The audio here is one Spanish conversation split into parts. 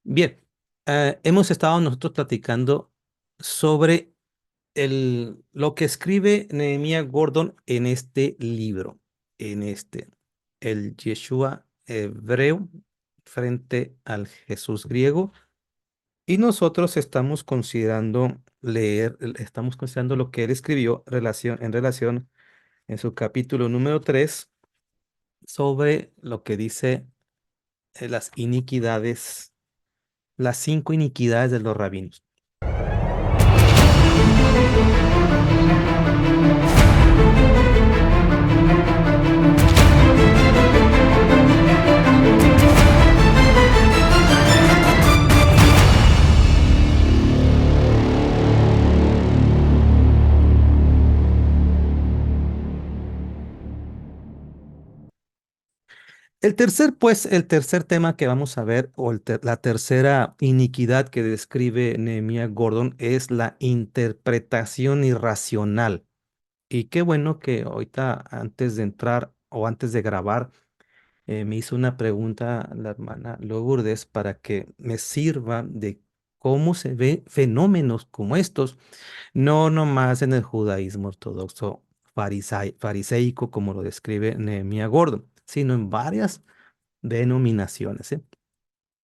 Bien, hemos estado nosotros platicando sobre lo que escribe Nehemías Gordon en este libro, en el Yeshua hebreo frente al Jesús griego. Y nosotros estamos considerando estamos considerando lo que él escribió en relación en su capítulo número 3 sobre lo que dice las iniquidades, las 5 iniquidades de los rabinos. El tercer tema que vamos a ver, o la tercera iniquidad que describe Nehemías Gordon es la interpretación irracional. Y qué bueno que ahorita, antes de entrar o antes de grabar, me hizo una pregunta la hermana Lourdes para que me sirva de cómo se ve fenómenos como estos, no nomás en el judaísmo ortodoxo fariseico, como lo describe Nehemías Gordon, sino en varias denominaciones, ¿eh?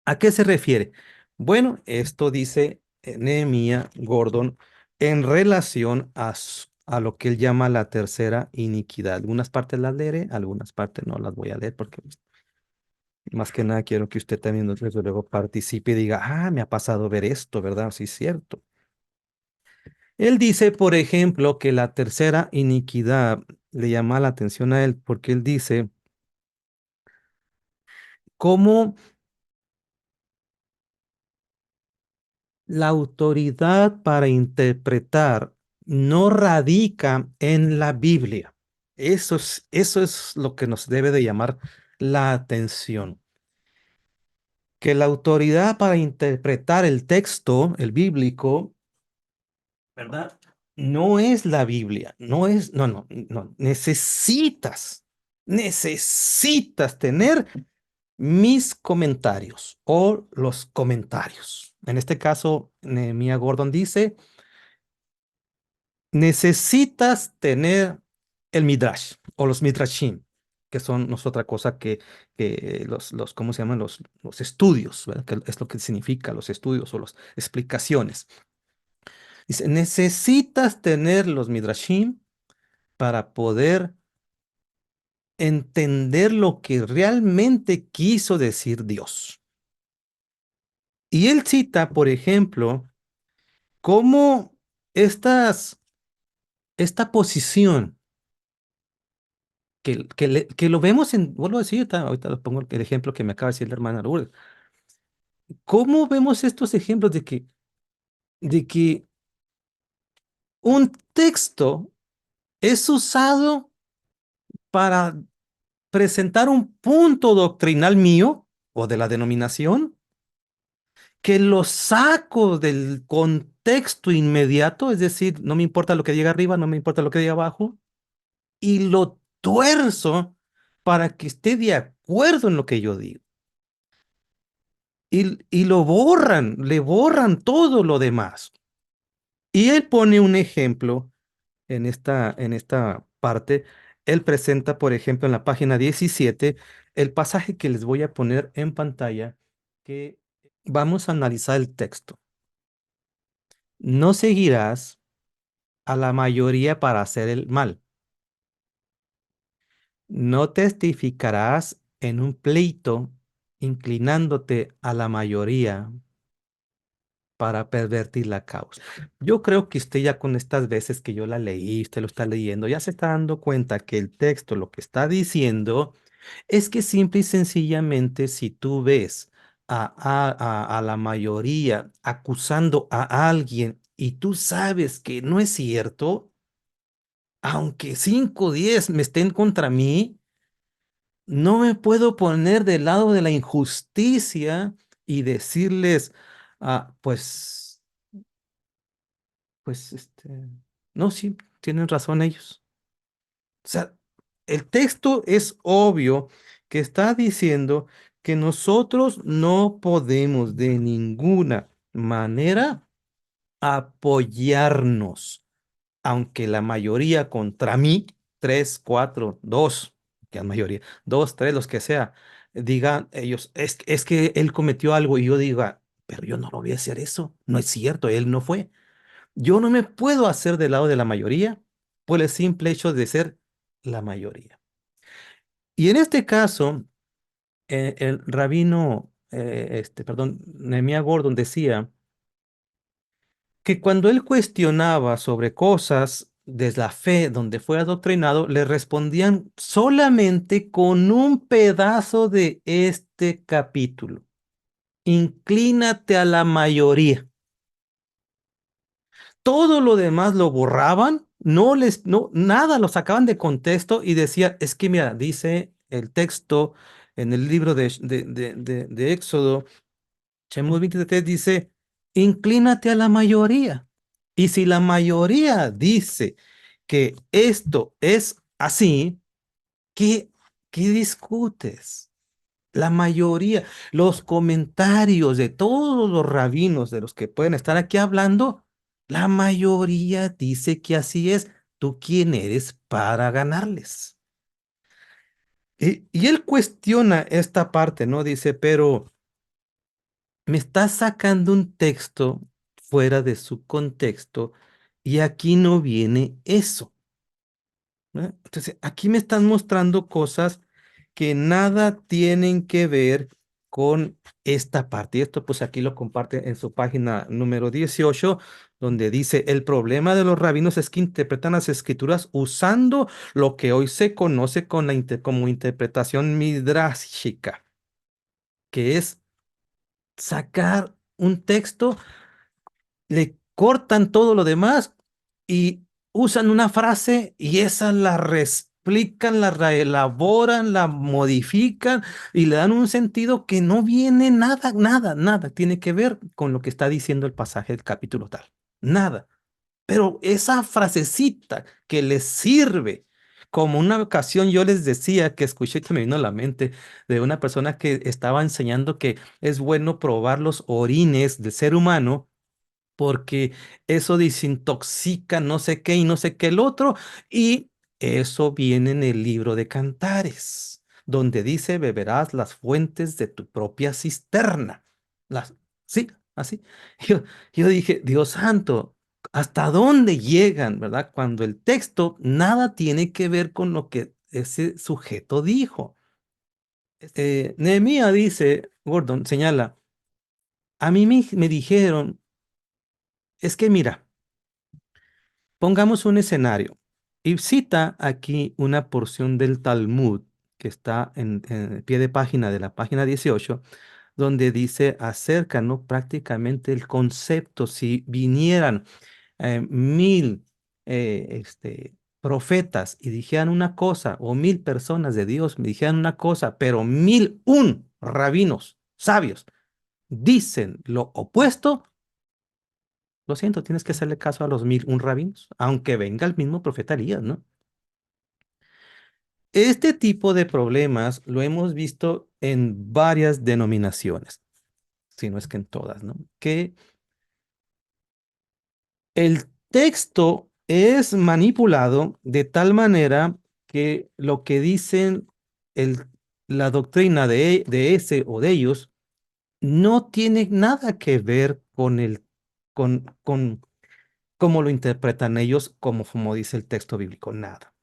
¿A qué se refiere? Bueno, esto dice Nehemías Gordon en relación a lo que él llama la tercera iniquidad. Algunas partes las leeré, algunas partes no las voy a leer porque pues, más que nada quiero que usted también desde luego participe y diga, ah, me ha pasado ver esto, ¿verdad? Sí, es cierto. Él dice, por ejemplo, que la tercera iniquidad le llama la atención a él porque él dice, ¿cómo la autoridad para interpretar no radica en la Biblia? Eso es lo que nos debe de llamar la atención. Que la autoridad para interpretar el texto, el bíblico, ¿verdad? No es la Biblia, no. Necesitas tener mis comentarios o los comentarios. En este caso, Nehemías Gordon dice, necesitas tener el Midrash o los Midrashim, que son no es otra cosa que ¿cómo se llaman? Los estudios, ¿verdad? Que es lo que significa los estudios o las explicaciones. Dice, necesitas tener los Midrashim para poder entender lo que realmente quiso decir Dios. Y él cita, por ejemplo, cómo esta posición que lo vemos vuelvo a decir, ahorita lo pongo el ejemplo que me acaba de decir la hermana Lourdes. ¿Cómo vemos estos ejemplos de que un texto es usado para presentar un punto doctrinal mío o de la denominación, que lo saco del contexto inmediato, es decir, no me importa lo que diga arriba, no me importa lo que diga abajo, y lo tuerzo para que esté de acuerdo en lo que yo digo? Y lo borran, le borran todo lo demás. Y él pone un ejemplo en esta parte. Él presenta, por ejemplo, en la página 17, el pasaje que les voy a poner en pantalla, que vamos a analizar el texto. No seguirás a la mayoría para hacer el mal. No testificarás en un pleito inclinándote a la mayoría para pervertir la causa. Yo creo que usted ya con estas veces que yo la leí, usted lo está leyendo, ya se está dando cuenta que el texto lo que está diciendo es que simple y sencillamente si tú ves a la mayoría acusando a alguien y tú sabes que no es cierto, aunque 5 o 10 me estén contra mí, no me puedo poner del lado de la injusticia y decirles, pues, no, sí, tienen razón ellos. O sea, el texto es obvio que está diciendo que nosotros no podemos de ninguna manera apoyarnos, aunque la mayoría contra mí, tres, cuatro, dos, que la mayoría, dos, tres, los que sea, digan ellos, es que él cometió algo y yo diga, pero yo no lo voy a hacer eso, no es cierto, él no fue. Yo no me puedo hacer del lado de la mayoría por el simple hecho de ser la mayoría. Y en este caso, el rabino, perdón, Nehemías Gordon decía que cuando él cuestionaba sobre cosas de la fe donde fue adoctrinado, le respondían solamente con un pedazo de este capítulo. Inclínate a la mayoría. Todo lo demás lo borraban, no, nada lo sacaban de contexto y decía, es que mira, dice el texto en el libro de Éxodo, Shemot 23 dice, inclínate a la mayoría. Y si la mayoría dice que esto es así, ¿qué, qué discutes? La mayoría, los comentarios de todos los rabinos de los que pueden estar aquí hablando, la mayoría dice que así es. ¿Tú quién eres para ganarles? Y él cuestiona esta parte, ¿no? Dice, pero me estás sacando un texto fuera de su contexto y aquí no viene eso. ¿No? Entonces, aquí me están mostrando cosas que nada tienen que ver con esta parte. Y esto pues aquí lo comparte en su página número 18, donde dice, el problema de los rabinos es que interpretan las escrituras usando lo que hoy se conoce con como interpretación midrashica, que es sacar un texto, le cortan todo lo demás y usan una frase y esa la reexplican, la reelaboran, la modifican y le dan un sentido que no viene nada, nada, nada, tiene que ver con lo que está diciendo el pasaje del capítulo tal. Nada. Pero esa frasecita que les sirve, como una ocasión yo les decía que escuché que me vino a la mente de una persona que estaba enseñando que es bueno probar los orines del ser humano porque eso desintoxica no sé qué y no sé qué el otro, y eso viene en el libro de Cantares, donde dice, beberás las fuentes de tu propia cisterna. Las, sí, así. Yo, yo dije, Dios santo, ¿hasta dónde llegan, verdad? Cuando el texto nada tiene que ver con lo que ese sujeto dijo. Nehemías dice, Gordon señala, a mí me dijeron, es que mira, pongamos un escenario y cita aquí una porción del Talmud que está en el pie de página de la página 18, donde dice acerca, ¿no? Prácticamente el concepto, si vinieran 1000 profetas y dijeran una cosa, o 1000 personas de Dios me dijeran una cosa, pero 1001 rabinos sabios dicen lo opuesto, lo siento, tienes que hacerle caso a los 1001 rabinos, aunque venga el mismo profeta Elías, ¿no? Este tipo de problemas lo hemos visto en varias denominaciones, si no es que en todas, ¿no? Que el texto es manipulado de tal manera que lo que dicen el- la doctrina de ese o de ellos no tiene nada que ver con con cómo lo interpretan ellos, como dice el texto bíblico, nada.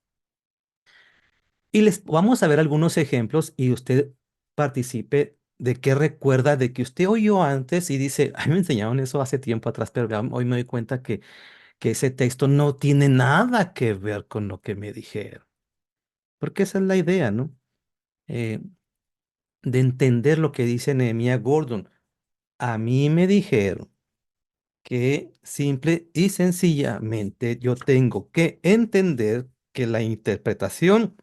Y les vamos a ver algunos ejemplos y usted participe de qué recuerda de que usted oyó antes y dice, ay, me enseñaron eso hace tiempo atrás, pero hoy me doy cuenta que ese texto no tiene nada que ver con lo que me dijeron. Porque esa es la idea, ¿no? Eh, de entender lo que dice Nehemías Gordon. A mí me dijeron que simple y sencillamente yo tengo que entender que la interpretación,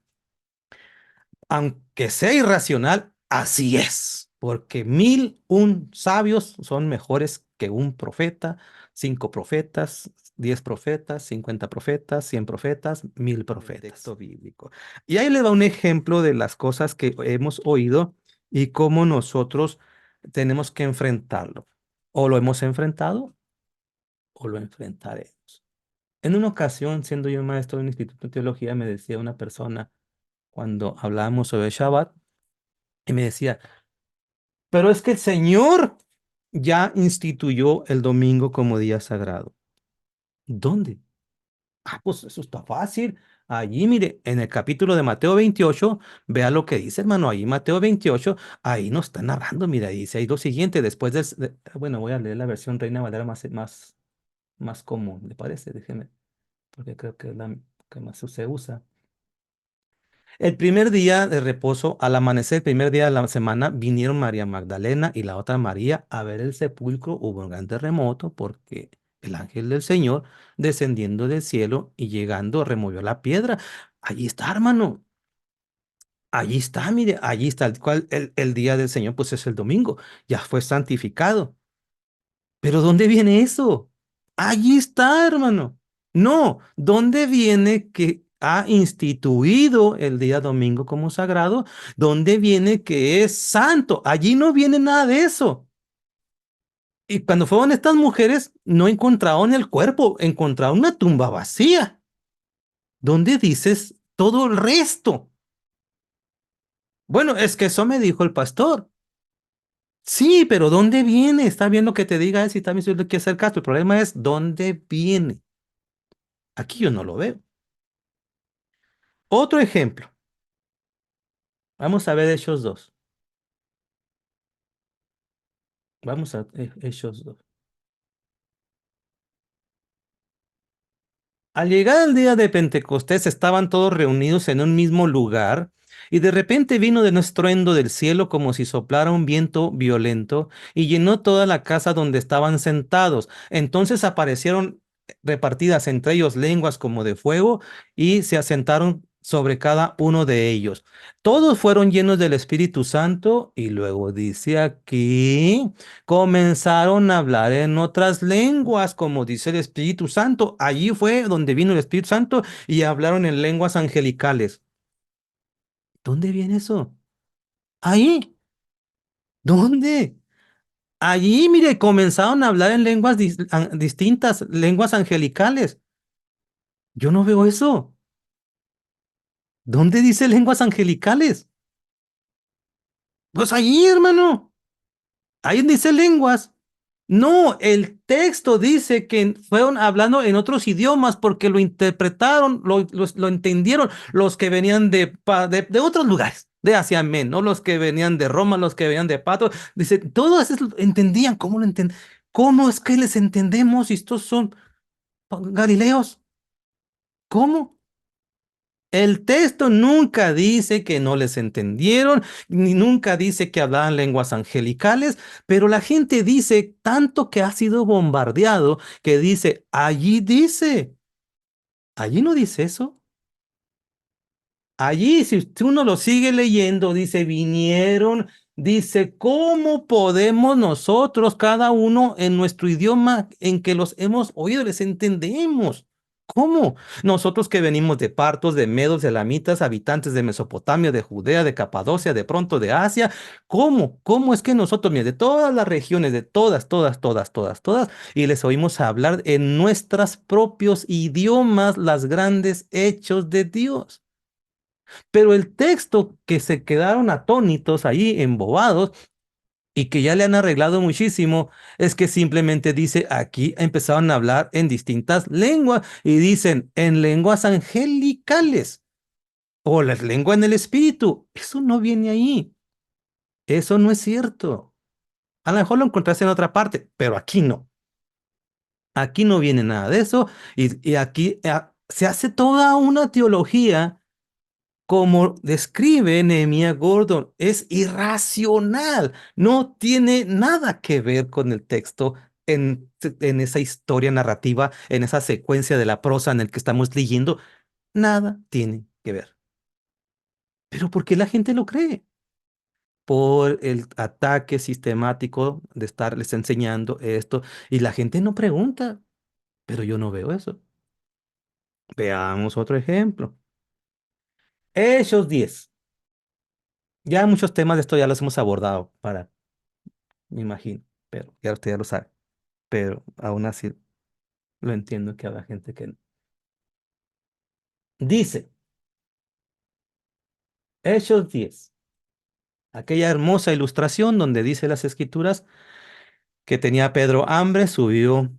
aunque sea irracional, así es, porque 1001 sabios son mejores que un profeta, 5 profetas, 10 profetas, 50 profetas, 100 profetas, 1000 profetas. Texto bíblico. Y ahí le da un ejemplo de las cosas que hemos oído y cómo nosotros tenemos que enfrentarlo. O lo hemos enfrentado o lo enfrentaremos. En una ocasión, siendo yo maestro de un instituto de teología, me decía una persona cuando hablábamos sobre Shabbat y me decía, pero es que el Señor ya instituyó el domingo como día sagrado. ¿Dónde? Ah, pues eso está fácil. Allí, mire, en el capítulo de Mateo 28, vea lo que dice, hermano. Ahí, Mateo 28, ahí nos está narrando. Mira, dice ahí lo siguiente. Bueno, voy a leer la versión Reina Valera más común, ¿le parece? Déjeme, porque creo que es la que más se usa. El primer día de reposo, al amanecer, el primer día de la semana, vinieron María Magdalena y la otra María a ver el sepulcro. Hubo un gran terremoto porque el ángel del Señor, descendiendo del cielo y llegando, removió la piedra. Allí está, hermano. Allí está, mire, allí está el día del Señor, pues es el domingo. Ya fue santificado. Pero ¿dónde viene eso? Allí está, hermano. No, ¿dónde viene que ha instituido el día domingo como sagrado? ¿Dónde viene que es santo? Allí no viene nada de eso. Y cuando fueron estas mujeres, no encontraron el cuerpo, encontraron una tumba vacía. ¿Dónde dices todo el resto? Bueno, es que eso me dijo el pastor. Sí, pero ¿dónde viene? Está bien lo que te diga él, si también se le quiere hacer caso. El problema es dónde viene. Aquí yo no lo veo. Otro ejemplo. Vamos a ver Hechos 2. Vamos a Hechos 2. Al llegar el día de Pentecostés estaban todos reunidos en un mismo lugar y de repente vino de un estruendo del cielo como si soplara un viento violento y llenó toda la casa donde estaban sentados. Entonces aparecieron repartidas entre ellos lenguas como de fuego y se asentaron sobre cada uno de ellos. Todos fueron llenos del Espíritu Santo y luego dice aquí comenzaron a hablar en otras lenguas, como dice el Espíritu Santo. Allí fue donde vino el Espíritu Santo y hablaron en lenguas angelicales. ¿Dónde viene eso? Ahí. ¿Dónde? Allí, mire, comenzaron a hablar en lenguas distintas, lenguas angelicales. Yo no veo eso. ¿Dónde dice lenguas angelicales? Pues allí, hermano. Ahí dice lenguas. No, el texto dice que fueron hablando en otros idiomas porque lo interpretaron, lo entendieron los que venían de otros lugares, de Asia Men, ¿no? Los que venían de Roma, los que venían de Pato. Dice, todos esos entendían, ¿cómo lo entendían? ¿Cómo es que les entendemos si estos son galileos? ¿Cómo? El texto nunca dice que no les entendieron, ni nunca dice que hablaban lenguas angelicales, pero la gente dice tanto que ha sido bombardeado que dice, allí no dice eso. Allí, si uno lo sigue leyendo, dice, vinieron, dice, ¿cómo podemos nosotros, cada uno en nuestro idioma en que los hemos oído, les entendemos? ¿Cómo? Nosotros que venimos de partos, de medos, de elamitas, habitantes de Mesopotamia, de Judea, de Capadocia, de pronto de Asia, ¿cómo? ¿Cómo es que nosotros, mire, de todas las regiones, de todas, y les oímos hablar en nuestros propios idiomas las grandes hechos de Dios? Pero el texto que se quedaron atónitos ahí, embobados, y que ya le han arreglado muchísimo, es que simplemente dice, aquí empezaron a hablar en distintas lenguas y dicen en lenguas angelicales o las lenguas en el espíritu. Eso no viene ahí. Eso no es cierto. A lo mejor lo encontraste en otra parte, pero aquí no. Aquí no viene nada de eso y aquí se hace toda una teología. Como describe Nehemías Gordon, es irracional, no tiene nada que ver con el texto en esa historia narrativa, en esa secuencia de la prosa en el que estamos leyendo, nada tiene que ver. Pero ¿por qué la gente lo cree? Por el ataque sistemático de estarles enseñando esto y la gente no pregunta, pero yo no veo eso. Veamos otro ejemplo. Hechos 10. Ya muchos temas de esto ya los hemos abordado me imagino, pero ya usted ya lo sabe. Pero aún así lo entiendo que habrá gente que no. Dice, Hechos 10, aquella hermosa ilustración donde dice las escrituras que tenía Pedro hambre, subió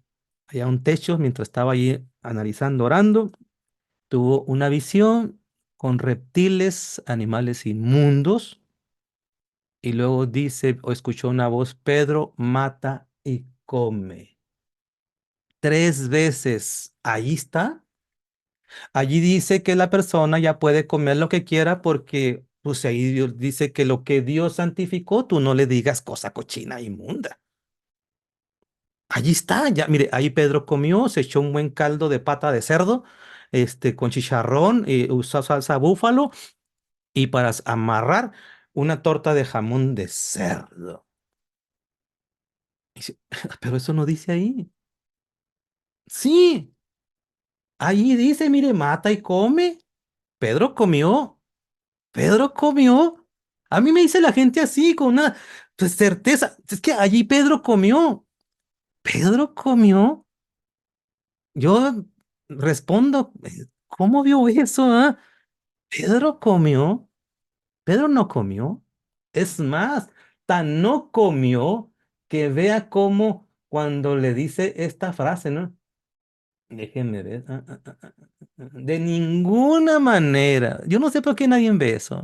allá a un techo mientras estaba allí analizando, orando, tuvo una visión con reptiles, animales inmundos, y luego dice o escuchó una voz, Pedro, mata y come. 3 veces, ahí está. Allí dice que la persona ya puede comer lo que quiera porque, pues ahí Dios dice que lo que Dios santificó, tú no le digas cosa cochina, inmunda. Allí está, ya, mire, ahí Pedro comió, se echó un buen caldo de pata de cerdo, con chicharrón, usó salsa búfalo y para amarrar una torta de jamón de cerdo. Dice, pero eso no dice ahí. Sí, ahí dice, mire, mata y come. Pedro comió. Pedro comió. A mí me dice la gente así, con una pues, certeza. Es que allí Pedro comió. Pedro comió. Yo respondo, ¿cómo vio eso, ah? Pedro comió. Pedro no comió. Es más, tan no comió que vea cómo cuando le dice esta frase, ¿no? Déjenme ver. De ninguna manera. Yo no sé por qué nadie ve eso.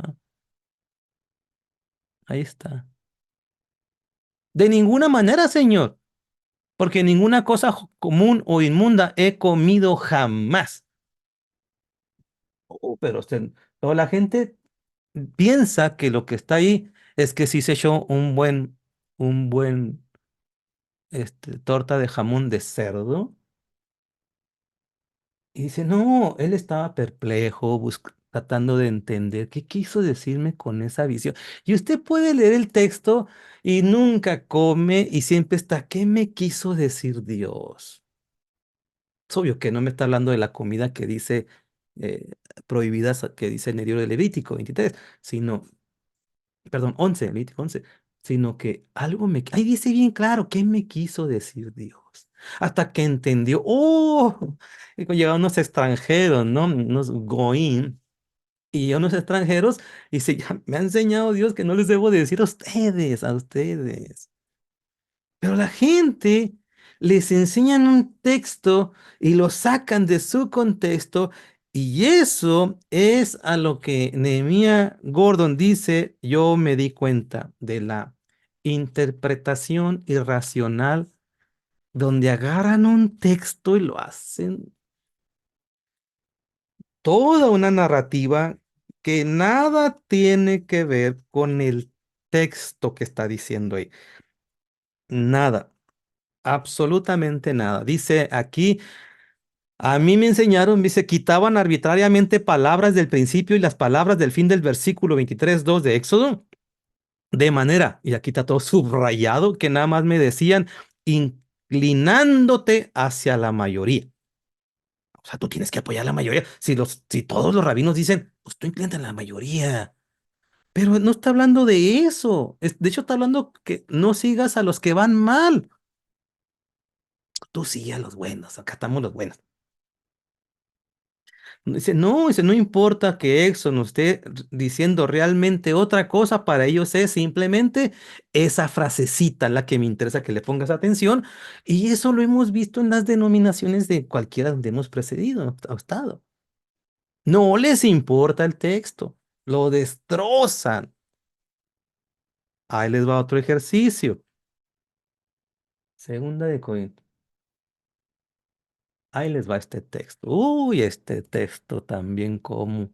Ahí está. De ninguna manera, Señor, porque ninguna cosa común o inmunda he comido jamás. Oh, pero toda la gente piensa que lo que está ahí es que sí se echó un buen torta de jamón de cerdo. Y dice, no, él estaba perplejo, tratando de entender qué quiso decirme con esa visión. Y usted puede leer el texto y nunca come y siempre está, ¿qué me quiso decir Dios? Es obvio que no me está hablando de la comida que dice eh, prohibidas, que dice en el libro de Levítico 23, sino, perdón, 11, Levítico 11, sino que algo ahí dice bien claro, ¿qué me quiso decir Dios? Hasta que entendió, oh, y cuando llegaron unos extranjeros, ¿no? Unos goín, y unos extranjeros, y se, ya me ha enseñado Dios que no les debo decir a ustedes. Pero la gente les enseñan un texto y lo sacan de su contexto y eso es a lo que Nehemías Gordon dice, yo me di cuenta de la interpretación irracional donde agarran un texto y lo hacen toda una narrativa que nada tiene que ver con el texto que está diciendo ahí. Nada. Absolutamente nada. Dice aquí, a mí me enseñaron, dice, quitaban arbitrariamente palabras del principio y las palabras del fin del versículo 23:2 de Éxodo, de manera, y aquí está todo subrayado, que nada más me decían, inclinándote hacia la mayoría. O sea, tú tienes que apoyar a la mayoría. Si todos los rabinos dicen, pues tú inclínate a la mayoría. Pero no está hablando de eso. De hecho, está hablando que no sigas a los que van mal. Tú sigue a los buenos. Acá estamos los buenos. Dice, no importa que Exxon esté diciendo realmente otra cosa, para ellos es simplemente esa frasecita la que me interesa que le pongas atención. Y eso lo hemos visto en las denominaciones de cualquiera donde hemos precedido, o estado. No les importa el texto, lo destrozan. Ahí les va otro ejercicio. Segunda de Corintios. Ahí les va este texto. Uy, este texto también como.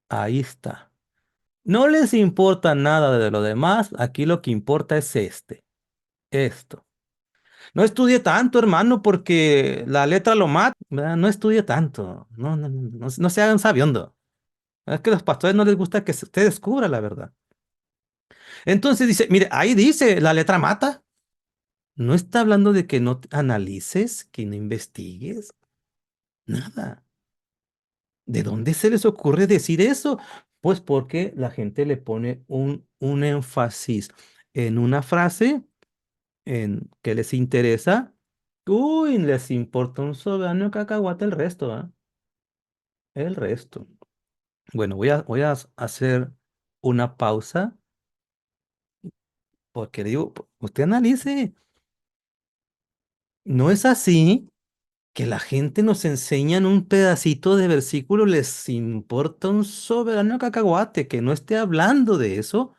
Ahí está. No les importa nada de lo demás, aquí lo que importa es esto. No estudie tanto, hermano, porque la letra lo mata, ¿verdad? No estudie tanto, no se hagan sabiondo. Es que a los pastores no les gusta que usted descubra la verdad. Entonces dice, mire, ahí dice, la letra mata. No está hablando de que no analices, que no investigues, nada. ¿De dónde se les ocurre decir eso? Pues porque la gente le pone un énfasis en una frase en que les interesa. Uy, les importa un soberano cacahuate el resto, ¿ah? El resto. Bueno, voy a hacer una pausa porque le digo, usted analice, no es así que la gente nos enseña en un pedacito de versículo, les importa un soberano cacahuate, que no esté hablando de eso.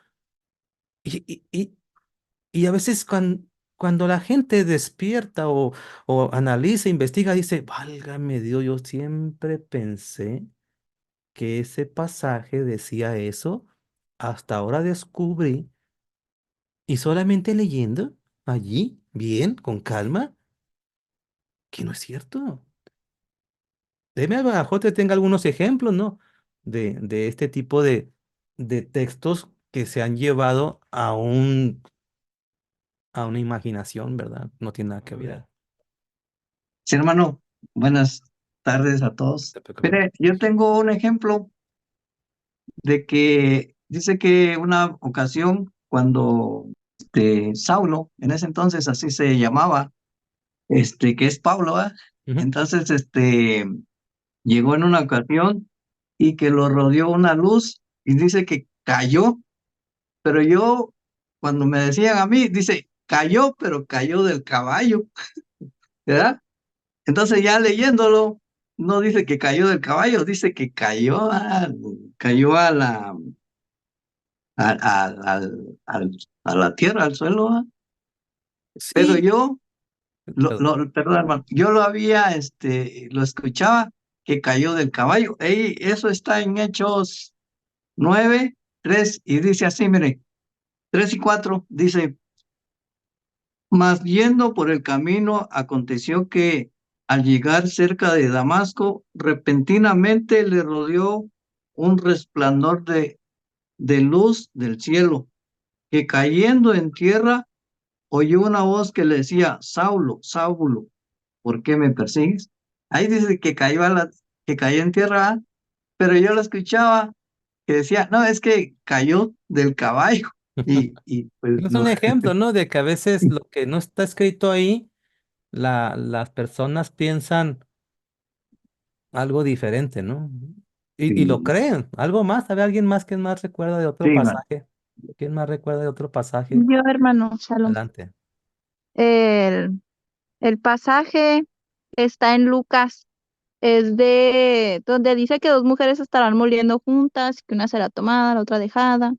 Y, y, y, y a veces cuando la gente despierta o analiza, investiga, dice, válgame Dios, yo siempre pensé que ese pasaje decía eso, hasta ahora descubrí, y solamente leyendo allí, bien, con calma, que no es cierto. Deme a lo mejor te tenga algunos ejemplos, ¿no? De este tipo de textos que se han llevado a una imaginación, ¿verdad? No tiene nada que ver. Sí, hermano, buenas tardes a No todos. te preocupes. Mire, yo tengo un ejemplo de que dice que una ocasión cuando Saulo, en ese entonces así se llamaba, que es Pablo, ¿ah? Ujú. Entonces, llegó en una ocasión y que lo rodeó una luz y dice que cayó, pero yo, cuando me decían a mí, dice, cayó, pero cayó del caballo, ¿verdad? Entonces ya leyéndolo, no dice que cayó del caballo, dice que cayó a la tierra, al suelo. ¿Ah? Pero Sí, yo, perdón. perdón, hermano, yo lo había, lo escuchaba que cayó del caballo. Ey, eso está en Hechos 9:3 y dice así, mire, 3 y 4 dice, mas yendo por el camino, aconteció que al llegar cerca de Damasco, repentinamente le rodeó un resplandor de luz del cielo, que cayendo en tierra, oyó una voz que le decía, Saulo, Saulo, ¿por qué me persigues? Ahí dice que que cayó en tierra, ¿ah? Pero yo lo escuchaba que decía, no, es que cayó del caballo. Y pues Es no. un ejemplo, ¿no? De que a veces lo que no está escrito ahí, las personas piensan algo diferente, ¿no? Y lo Sí, creen. Algo más, ¿sabe alguien más que más recuerda de otro sí, man. pasaje? ¿Quién más recuerda de otro pasaje? Yo, hermano, Shalom. Adelante. El, el pasaje está en Lucas, es de donde dice que dos mujeres estarán moliendo juntas, que una será tomada, la otra dejada.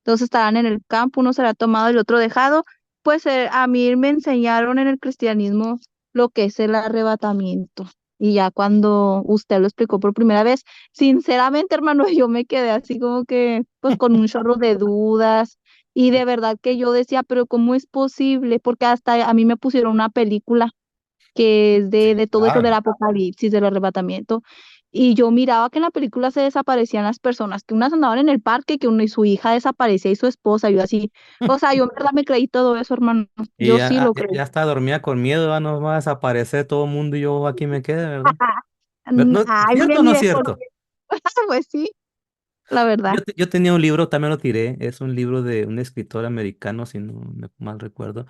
Dos estarán en el campo, uno será tomado y el otro dejado. Pues a mí me enseñaron en el cristianismo lo que es el arrebatamiento. Y ya cuando usted lo explicó por primera vez, sinceramente, hermano, yo me quedé así como que, pues con un chorro de dudas. Y de verdad que yo decía, pero ¿cómo es posible? Porque hasta a mí me pusieron una película que es Sí, de todo eso del claro. apocalipsis, del arrebatamiento. Y yo miraba que en la película se desaparecían las personas, que unas andaban en el parque, que una y su hija desaparecía y su esposa, yo así, o sea, yo en verdad me creí todo eso, hermano, Y yo sí ya, lo ya, creí. ya hasta dormía con miedo, ah, no va a desaparecer todo el mundo y yo aquí me quedé, ¿verdad? ¿No? Ay, mire, ¿Cierto o no es mire, porque, cierto? pues sí, la verdad. Yo tenía un libro, también lo tiré, es un libro de un escritor americano, si no me mal recuerdo,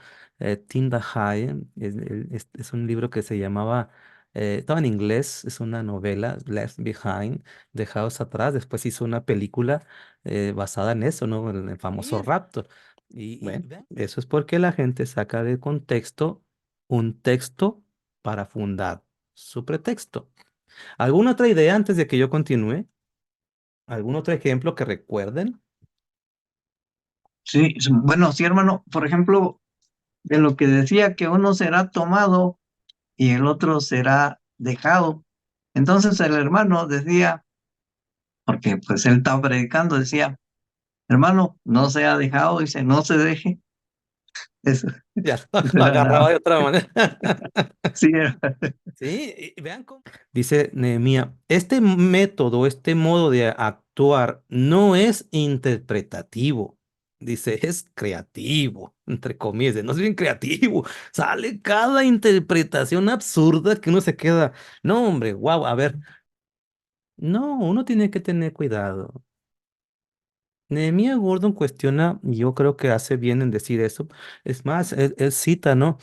Tim DeHaye, es un libro que se llamaba, estaba en inglés, es una novela, Left Behind, Dejados Atrás, después hizo una película basada en eso, ¿no? En el famoso Raptor. Y Bueno, vean, eso es porque la gente saca de contexto un texto para fundar su pretexto. ¿Alguna otra idea antes de que yo continúe? ¿Algún otro ejemplo que recuerden? sí, bueno, sí, hermano, por ejemplo, de lo que decía que uno será tomado y el otro será dejado. Entonces el hermano decía, porque pues él estaba predicando, decía, hermano, no sea dejado, dice, no se deje. Eso, Ya eso lo era agarraba nada. de otra manera. Sí, Sí, y vean cómo. Dice Nehemías, este método, este modo de actuar no es interpretativo. Dice, es creativo, entre comillas, no es bien creativo. Sale cada interpretación absurda que uno se queda. No, hombre, wow, a ver. No, uno tiene que tener cuidado. Nehemías Gordon cuestiona, y yo creo que hace bien en decir eso. Es más, él cita, ¿no?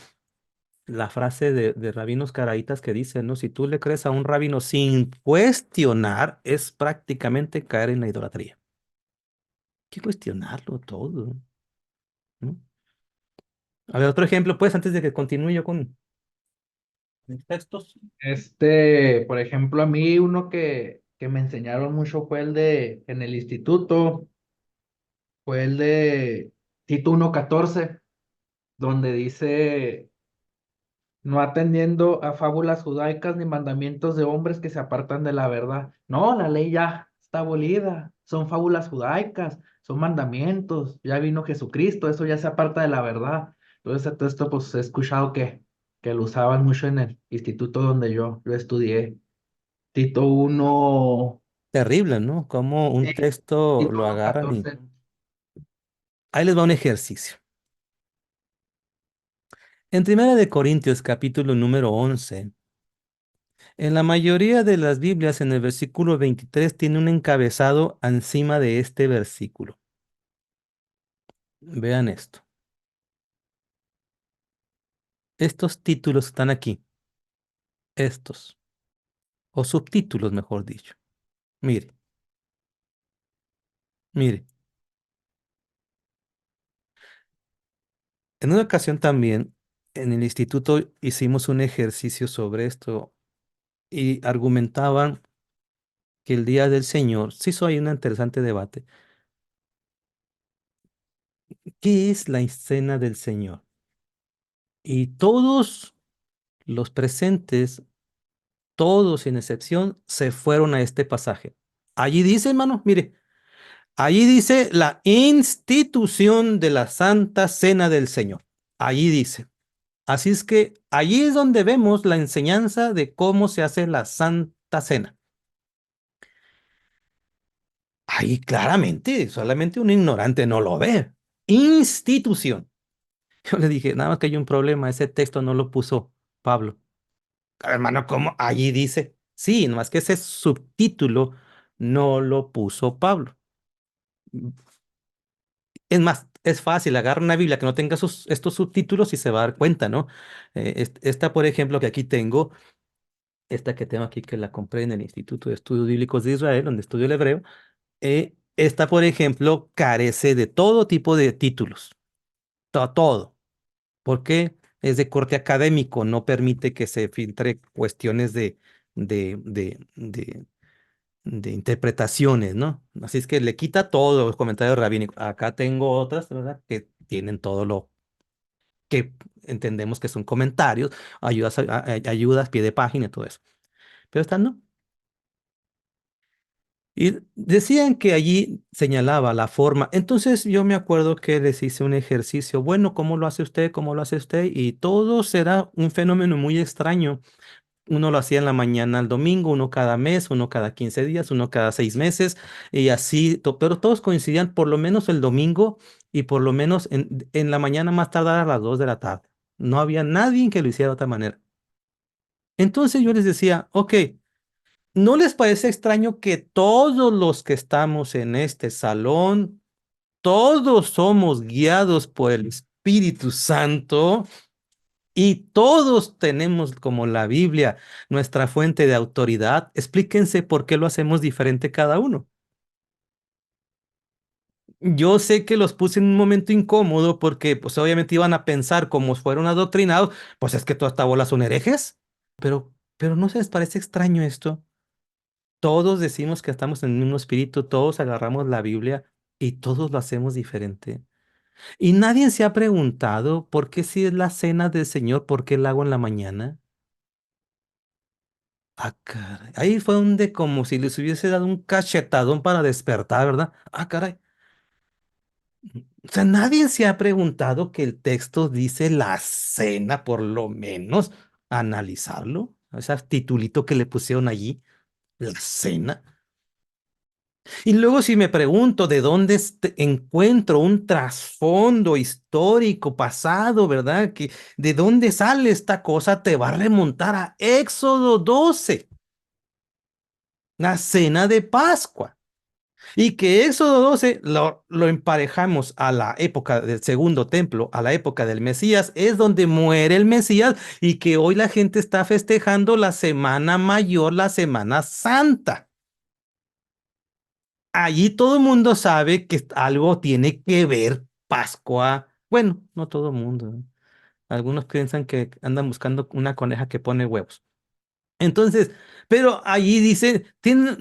La frase de rabinos caraítas que dice, ¿no? Si tú le crees a un rabino sin cuestionar, es prácticamente caer en la idolatría. Hay que cuestionarlo todo, ¿no? A ver, otro ejemplo, pues, antes de que continúe yo con mis textos. Por ejemplo, a mí uno que me enseñaron mucho fue en el instituto, fue el de Tito 1:14, donde dice, no atendiendo a fábulas judaicas ni mandamientos de hombres que se apartan de la verdad. No, la ley ya está abolida, son fábulas judaicas, son mandamientos, ya vino Jesucristo, eso ya se aparta de la verdad. Entonces, todo esto pues he escuchado que lo usaban mucho en el instituto donde yo estudié. Tito 1, Terrible, ¿no? Como un sí, texto Tito lo uno agarran y... 14 Ahí les va un ejercicio. En Primera de Corintios, capítulo número 11, en la mayoría de las Biblias, en el versículo 23, tiene un encabezado encima de este versículo. Vean esto. Estos títulos están aquí. Estos. O subtítulos, mejor dicho. Mire, mire. En una ocasión también, en el instituto hicimos un ejercicio sobre esto y argumentaban que el día del Señor, se hizo ahí un interesante debate. ¿Qué es la escena del Señor? Y todos los presentes, todos sin excepción, se fueron a este pasaje. Allí dice, hermano, mire, allí dice la institución de la Santa Cena del Señor. Allí dice. Así es que allí es donde vemos la enseñanza de cómo se hace la Santa Cena. Ahí claramente, solamente un ignorante no lo ve. Institución. Yo le dije, nada más que hay un problema, ese texto no lo puso Pablo. Hermano, ¿cómo? Allí dice. Sí, nomás que ese subtítulo no lo puso Pablo. Es más, es fácil, agarra una Biblia que no tenga estos subtítulos y se va a dar cuenta, ¿no? Esta, por ejemplo, que aquí tengo, esta que tengo aquí, que la compré en el Instituto de Estudios Bíblicos de Israel, donde estudio el hebreo, esta, por ejemplo, carece de todo tipo de títulos, todo, porque es de corte académico, no permite que se filtre cuestiones de, de, de, de interpretaciones, ¿no? Así es que le quita todos los comentarios rabínicos. Acá tengo otras, ¿verdad? Que tienen todo lo que entendemos que son comentarios, ayudas, ayudas, pie de página y todo eso. Pero esta no. Y decían que allí señalaba la forma. Entonces yo me acuerdo que les hice un ejercicio. Bueno, ¿cómo lo hace usted? ¿Cómo lo hace usted? Y todo será un fenómeno muy extraño. Uno lo hacía en la mañana al domingo, uno cada mes, uno cada 15 días, uno cada 6 meses, y así, pero todos coincidían por lo menos el domingo y por lo menos en la mañana más tardar a las 2 de la tarde. No había nadie que lo hiciera de otra manera. Entonces yo les decía, ok. ¿No les parece extraño que todos los que estamos en este salón, todos somos guiados por el Espíritu Santo y todos tenemos como la Biblia nuestra fuente de autoridad? Explíquense por qué lo hacemos diferente cada uno. Yo sé que los puse en un momento incómodo porque pues obviamente iban a pensar como fueron adoctrinados, pues es que toda esta bola son herejes. Pero ¿no se les parece extraño esto? Todos decimos que estamos en el mismo espíritu, todos agarramos la Biblia y todos lo hacemos diferente. Y nadie se ha preguntado por qué si es la cena del Señor, por qué la hago en la mañana. Ah, caray. Ahí fue donde como si les hubiese dado un cachetadón para despertar, ¿verdad? Ah, caray. O sea, nadie se ha preguntado que el texto dice la cena, por lo menos, analizarlo. Ese titulito que le pusieron allí, la cena. Y luego si me pregunto de dónde encuentro un trasfondo histórico pasado, ¿verdad? ¿De dónde sale esta cosa? Te va a remontar a Éxodo 12, la cena de Pascua. Y que Éxodo 12 lo emparejamos a la época del segundo templo, a la época del Mesías, es donde muere el Mesías y que hoy la gente está festejando la Semana Mayor, la Semana Santa. Allí todo el mundo sabe que algo tiene que ver Pascua. Bueno, no todo el mundo, ¿no? Algunos piensan que andan buscando una coneja que pone huevos. Entonces, pero allí dice, tiene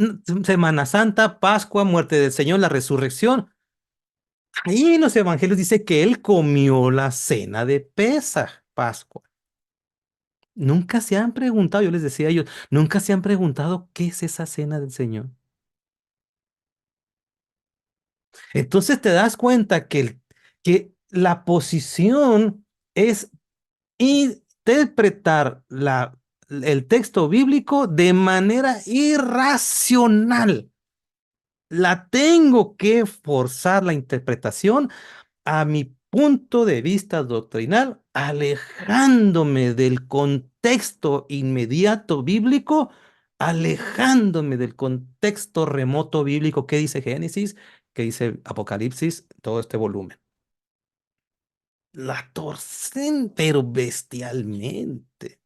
Semana Santa, Pascua, muerte del Señor, la resurrección. Ahí en los evangelios dice que él comió la cena de Pesaj, Pascua. Nunca se han preguntado, yo les decía a ellos, nunca se han preguntado qué es esa cena del Señor. Entonces te das cuenta que la posición es interpretar el texto bíblico de manera irracional. La tengo que forzar la interpretación a mi punto de vista doctrinal, alejándome del contexto inmediato bíblico, alejándome del contexto remoto bíblico que dice Génesis, que dice Apocalipsis, todo este volumen. La torcen, pero bestialmente.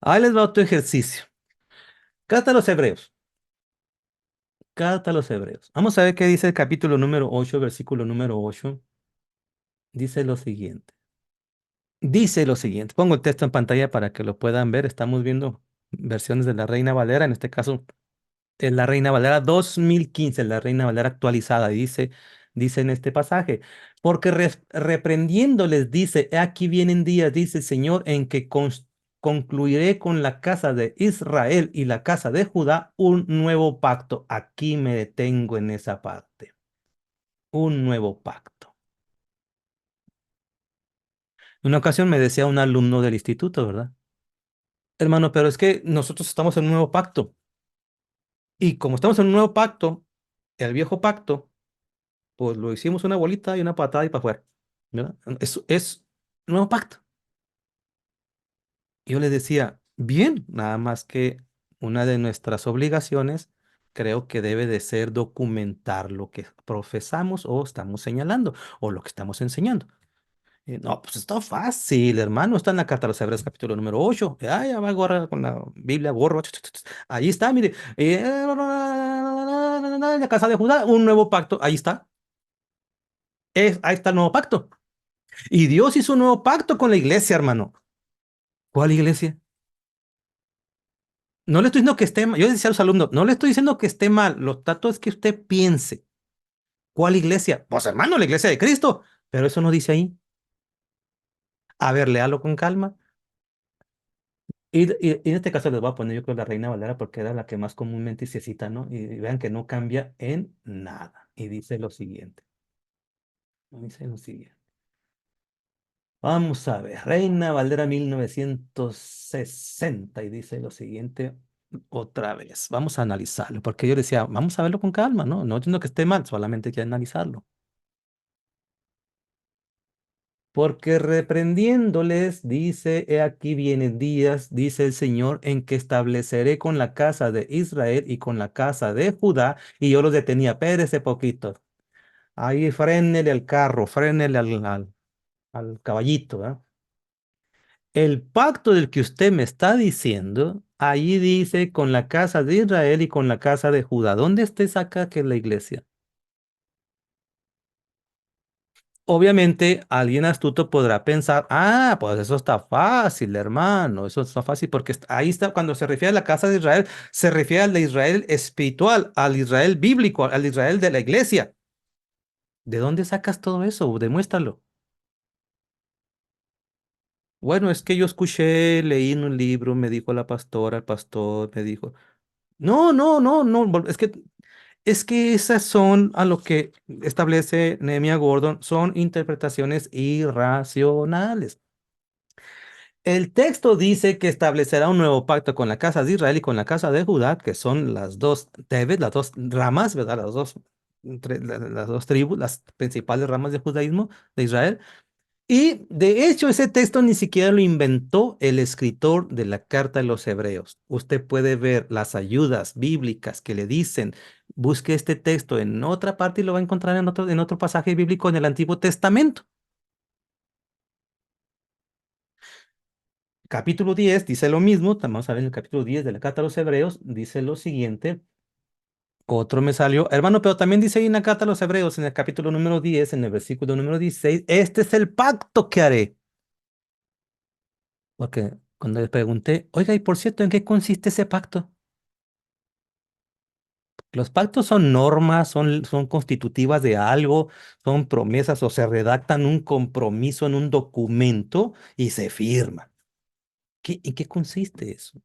Ahí les va otro ejercicio. Carta a los Hebreos. Carta a los Hebreos. Vamos a ver qué dice el capítulo número 8, versículo número 8. Dice lo siguiente. Dice lo siguiente. Pongo el texto en pantalla para que lo puedan ver. Estamos viendo versiones de la Reina Valera. En este caso, es la Reina Valera 2015, la Reina Valera actualizada. Dice en este pasaje, porque reprendiéndoles dice, "He aquí vienen días, dice el Señor, en que concluiré con la casa de Israel y la casa de Judá un nuevo pacto." Aquí me detengo en esa parte. Un nuevo pacto. En una ocasión me decía un alumno del instituto, ¿verdad? Hermano, pero es que nosotros estamos en un nuevo pacto. Y como estamos en un nuevo pacto, el viejo pacto, pues lo hicimos una bolita y una patada y para afuera. ¿Verdad? Es nuevo pacto. Yo le decía, bien, nada más que una de nuestras obligaciones creo que debe de ser documentar lo que profesamos o estamos señalando o lo que estamos enseñando. No, pues está fácil, hermano. Está en la carta a los Hebreos, capítulo número 8. Ya va Gorra con la Biblia, gorro. Ahí está, mire. La casa de Judá, un nuevo pacto. Ahí está. Ahí está el nuevo pacto. Y Dios hizo un nuevo pacto con la iglesia, hermano. ¿Cuál iglesia? No le estoy diciendo que esté mal. Yo decía a los alumnos, no le estoy diciendo que esté mal. Lo trato es que usted piense. ¿Cuál iglesia? Pues, hermano, la iglesia de Cristo. Pero eso no dice ahí. A ver, léalo con calma. Y en este caso les voy a poner yo creo la Reina Valera porque era la que más comúnmente se cita, ¿no? Y vean que no cambia en nada. Y dice lo siguiente. Dice lo siguiente. Vamos a ver. Reina Valera 1960 y dice lo siguiente otra vez. Vamos a analizarlo porque yo decía, vamos a verlo con calma, ¿no? No entiendo que esté mal, solamente hay que analizarlo. Porque reprendiéndoles, dice, he aquí vienen días, dice el Señor, en que estableceré con la casa de Israel y con la casa de Judá, y yo los detenía, espérese poquito, ahí frénele al carro, frénele al caballito, ¿eh? El pacto del que usted me está diciendo, allí dice con la casa de Israel y con la casa de Judá. ¿Dónde usted saca que es la iglesia? Obviamente, alguien astuto podrá pensar, ah, pues eso está fácil, hermano, eso está fácil, porque ahí está, cuando se refiere a la casa de Israel, se refiere al de Israel espiritual, al Israel bíblico, al Israel de la iglesia. ¿De dónde sacas todo eso? Demuéstralo. Bueno, es que yo escuché, leí en un libro, me dijo la pastora, el pastor, me dijo, no, no, no, no, es que esas son a lo que establece Nehemia Gordon, son interpretaciones irracionales. El texto dice que establecerá un nuevo pacto con la casa de Israel y con la casa de Judá, que son las dos Tebes, las dos ramas, ¿verdad? Las dos tribus, las principales ramas del judaísmo de Israel. Y de hecho, ese texto ni siquiera lo inventó el escritor de la carta de los Hebreos. Usted puede ver las ayudas bíblicas que le dicen, busque este texto en otra parte y lo va a encontrar en otro pasaje bíblico en el Antiguo Testamento. Capítulo 10 dice lo mismo, vamos a ver en el capítulo 10 de la carta a los Hebreos, dice lo siguiente. Otro me salió, hermano, pero también dice ahí en la carta a los Hebreos, en el capítulo número 10, en el versículo número 16, este es el pacto que haré. Porque cuando le pregunté, oiga, y por cierto, ¿en qué consiste ese pacto? Los pactos son normas, son constitutivas de algo, son promesas o se redactan un compromiso en un documento y se firma. ¿En qué consiste eso?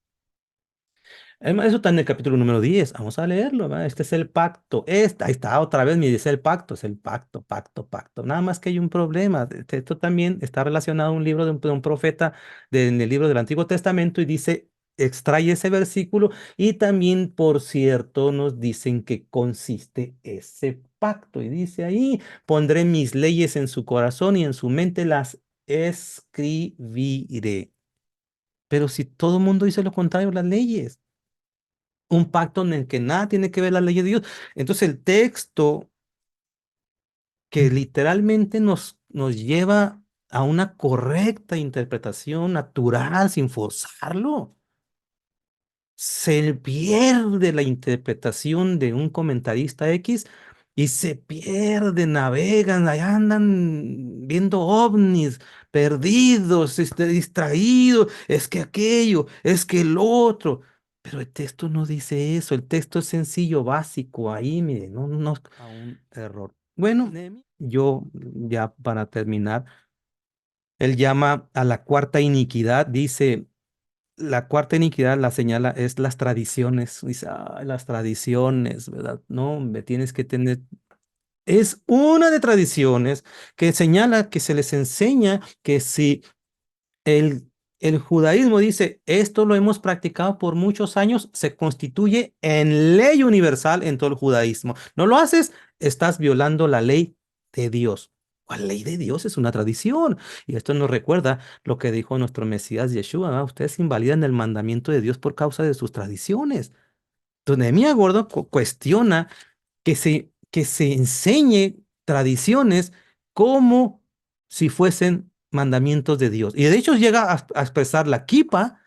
Eso está en el capítulo número 10. Vamos a leerlo, ¿va? Este es el pacto. Ahí está, otra vez me dice el pacto. Es el pacto, pacto, pacto. Nada más que hay un problema. Esto también está relacionado a un libro de un profeta en el libro del Antiguo Testamento y dice, extrae ese versículo y también, por cierto, nos dicen que consiste ese pacto. Y dice ahí, pondré mis leyes en su corazón y en su mente las escribiré. Pero si todo el mundo dice lo contrario, las leyes un pacto en el que nada tiene que ver la ley de Dios. Entonces el texto que literalmente nos lleva a una correcta interpretación natural sin forzarlo se pierde la interpretación de un comentarista X y se pierde, navegan, allá andan viendo ovnis, perdidos, distraídos, es que aquello, es que el otro. Pero el texto no dice eso, el texto es sencillo, básico, ahí, mire, no, a un error. Bueno, yo ya para terminar, él llama a la cuarta iniquidad, dice la cuarta iniquidad la señala es las tradiciones. Dice, "Ay, las tradiciones, ¿verdad? No, me tienes que tener. Es una de tradiciones que señala que se les enseña que si el, el judaísmo dice, esto lo hemos practicado por muchos años, se constituye en ley universal en todo el judaísmo. No lo haces, estás violando la ley de Dios. La ley de Dios es una tradición. Y esto nos recuerda lo que dijo nuestro Mesías Yeshua. Ustedes invalidan el mandamiento de Dios por causa de sus tradiciones. Entonces, Nehemías Gordo cuestiona que se enseñe tradiciones como si fuesen mandamientos de Dios. Y de hecho llega a expresar la kipa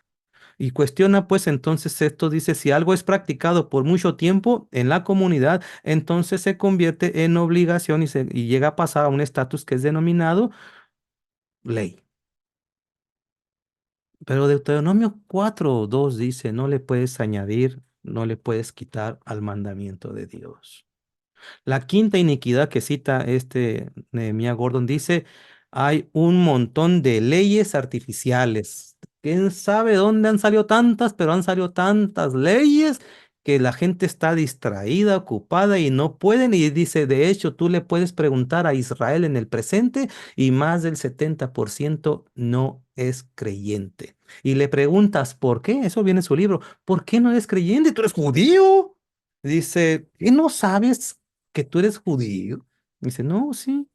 y cuestiona pues entonces esto dice, si algo es practicado por mucho tiempo en la comunidad, entonces se convierte en obligación y llega a pasar a un estatus que es denominado ley. Pero Deuteronomio 4:2 dice, no le puedes añadir, no le puedes quitar al mandamiento de Dios. La quinta iniquidad que cita este Nehemías Gordon dice, hay un montón de leyes artificiales. ¿Quién sabe dónde han salido tantas? Pero han salido tantas leyes que la gente está distraída, ocupada y no pueden. Y dice, de hecho, tú le puedes preguntar a Israel en el presente y más del 70% no es creyente. Y le preguntas, ¿por qué? Eso viene en su libro. ¿Por qué no eres creyente? ¿Tú eres judío? Dice, ¿y no sabes que tú eres judío? Dice, no, sí,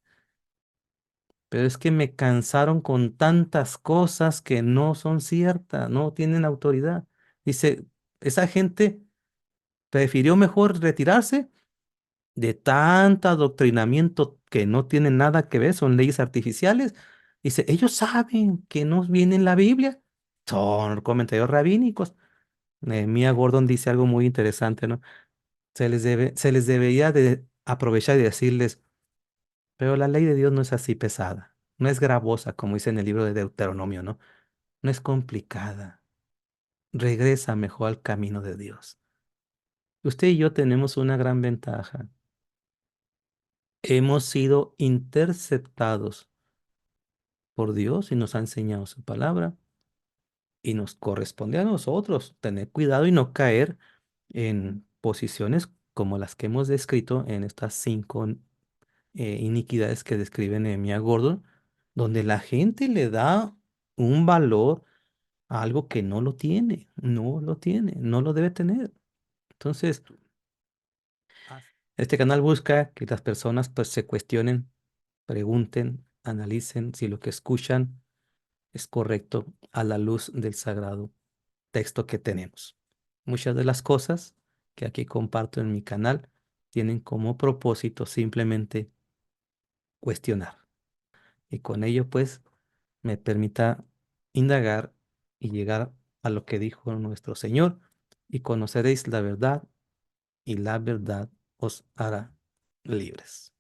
pero es que me cansaron con tantas cosas que no son ciertas, no tienen autoridad. Dice, esa gente prefirió mejor retirarse de tanto adoctrinamiento que no tiene nada que ver, son leyes artificiales. Dice, ellos saben que no viene en la Biblia, son comentarios rabínicos. Nehemías Gordon dice algo muy interesante, ¿no? Se les debería de aprovechar y decirles, pero la ley de Dios no es así pesada, no es gravosa, como dice en el libro de Deuteronomio, ¿no? No es complicada. Regresa mejor al camino de Dios. Usted y yo tenemos una gran ventaja. Hemos sido interceptados por Dios y nos ha enseñado su palabra y nos corresponde a nosotros tener cuidado y no caer en posiciones como las que hemos descrito en estas 5 iniquidades que describe Nehemías Gordon, donde la gente le da un valor a algo que no lo tiene, no lo tiene, no lo debe tener. Entonces, este canal busca que las personas pues se cuestionen, pregunten, analicen si lo que escuchan es correcto a la luz del sagrado texto que tenemos. Muchas de las cosas que aquí comparto en mi canal tienen como propósito simplemente cuestionar. Y con ello, pues, me permita indagar y llegar a lo que dijo nuestro Señor, y conoceréis la verdad, y la verdad os hará libres.